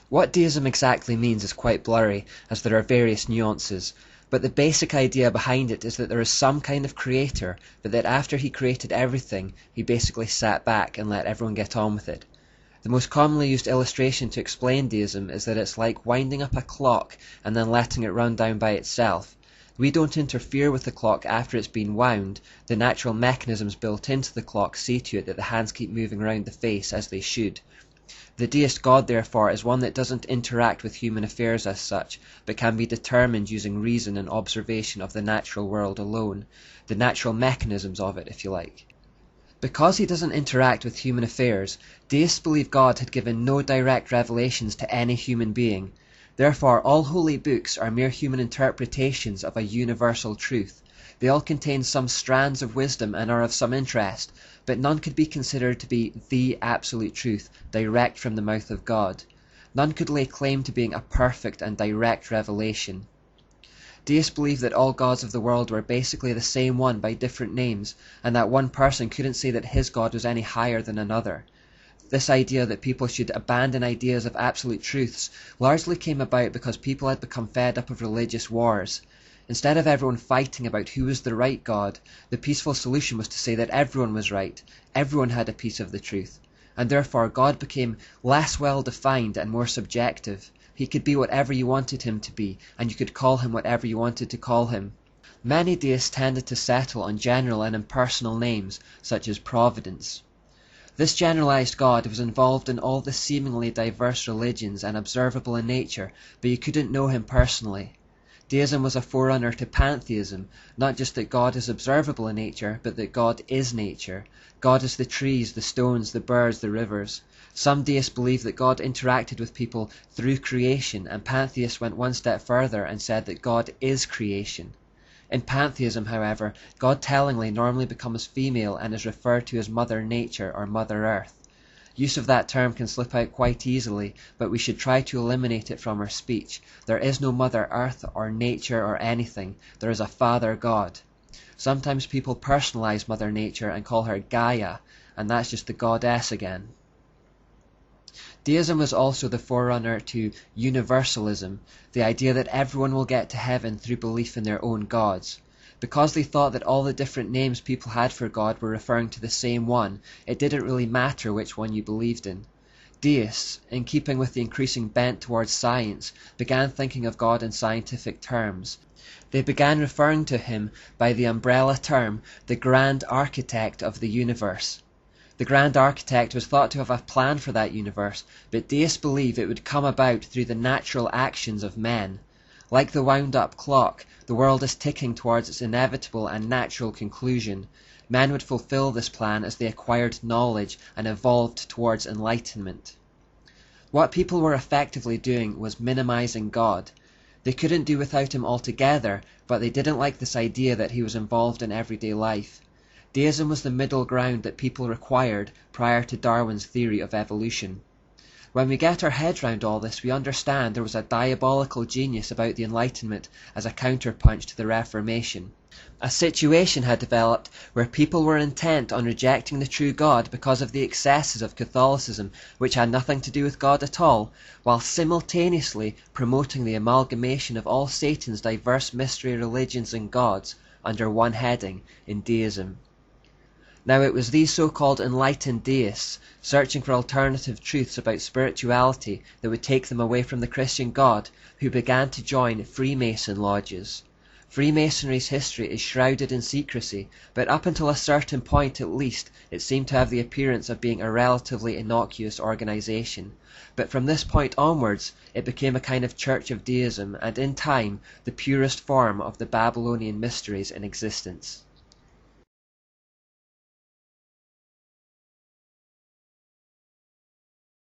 What deism exactly means is quite blurry, as there are various nuances, but the basic idea behind it is that there is some kind of creator, but that after he created everything, he basically sat back and let everyone get on with it. The most commonly used illustration to explain deism is that it's like winding up a clock and then letting it run down by itself. We don't interfere with the clock after it's been wound. The natural mechanisms built into the clock see to it that the hands keep moving around the face as they should. The deist God, therefore, is one that doesn't interact with human affairs as such, but can be determined using reason and observation of the natural world alone, the natural mechanisms of it, if you like. Because he doesn't interact with human affairs, deists believe God had given no direct revelations to any human being. Therefore, all holy books are mere human interpretations of a universal truth. They all contain some strands of wisdom and are of some interest, but none could be considered to be the absolute truth, direct from the mouth of God. None could lay claim to being a perfect and direct revelation. Deists believe that all gods of the world were basically the same one by different names, and that one person couldn't say that his God was any higher than another. This idea that people should abandon ideas of absolute truths largely came about because people had become fed up of religious wars. Instead of everyone fighting about who was the right God, the peaceful solution was to say that everyone was right, everyone had a piece of the truth, and therefore God became less well defined and more subjective. He could be whatever you wanted him to be, and you could call him whatever you wanted to call him. Many deists tended to settle on general and impersonal names, such as providence. This generalized God was involved in all the seemingly diverse religions and observable in nature, but you couldn't know him personally. Deism was a forerunner to pantheism, not just that God is observable in nature, but that God is nature. God is the trees, the stones, the birds, the rivers. Some deists believe that God interacted with people through creation, and pantheists went one step further and said that God is creation. In pantheism, however, God tellingly normally becomes female and is referred to as Mother Nature or Mother Earth. Use of that term can slip out quite easily, but we should try to eliminate it from our speech. There is no Mother Earth or nature or anything. There is a Father God. Sometimes people personalize Mother Nature and call her Gaia, and that's just the goddess again. Deism was also the forerunner to universalism, the idea that everyone will get to heaven through belief in their own gods. Because they thought that all the different names people had for God were referring to the same one, it didn't really matter which one you believed in. Deists, in keeping with the increasing bent towards science, began thinking of God in scientific terms. They began referring to him by the umbrella term, the Grand Architect of the universe. The Grand Architect was thought to have a plan for that universe, but deists believe it would come about through the natural actions of men. Like the wound-up clock, the world is ticking towards its inevitable and natural conclusion. Men would fulfill this plan as they acquired knowledge and evolved towards enlightenment. What people were effectively doing was minimizing God. They couldn't do without him altogether, but they didn't like this idea that he was involved in everyday life. Deism was the middle ground that people required prior to Darwin's theory of evolution. When we get our heads round all this, we understand there was a diabolical genius about the Enlightenment as a counterpunch to the Reformation. A situation had developed where people were intent on rejecting the true God because of the excesses of Catholicism, which had nothing to do with God at all, while simultaneously promoting the amalgamation of all Satan's diverse mystery religions and gods under one heading, in deism. Now it was these so-called enlightened deists, searching for alternative truths about spirituality that would take them away from the Christian God, who began to join Freemason lodges. Freemasonry's history is shrouded in secrecy, but up until a certain point at least, it seemed to have the appearance of being a relatively innocuous organization. But from this point onwards, it became a kind of church of deism, and in time, the purest form of the Babylonian mysteries in existence.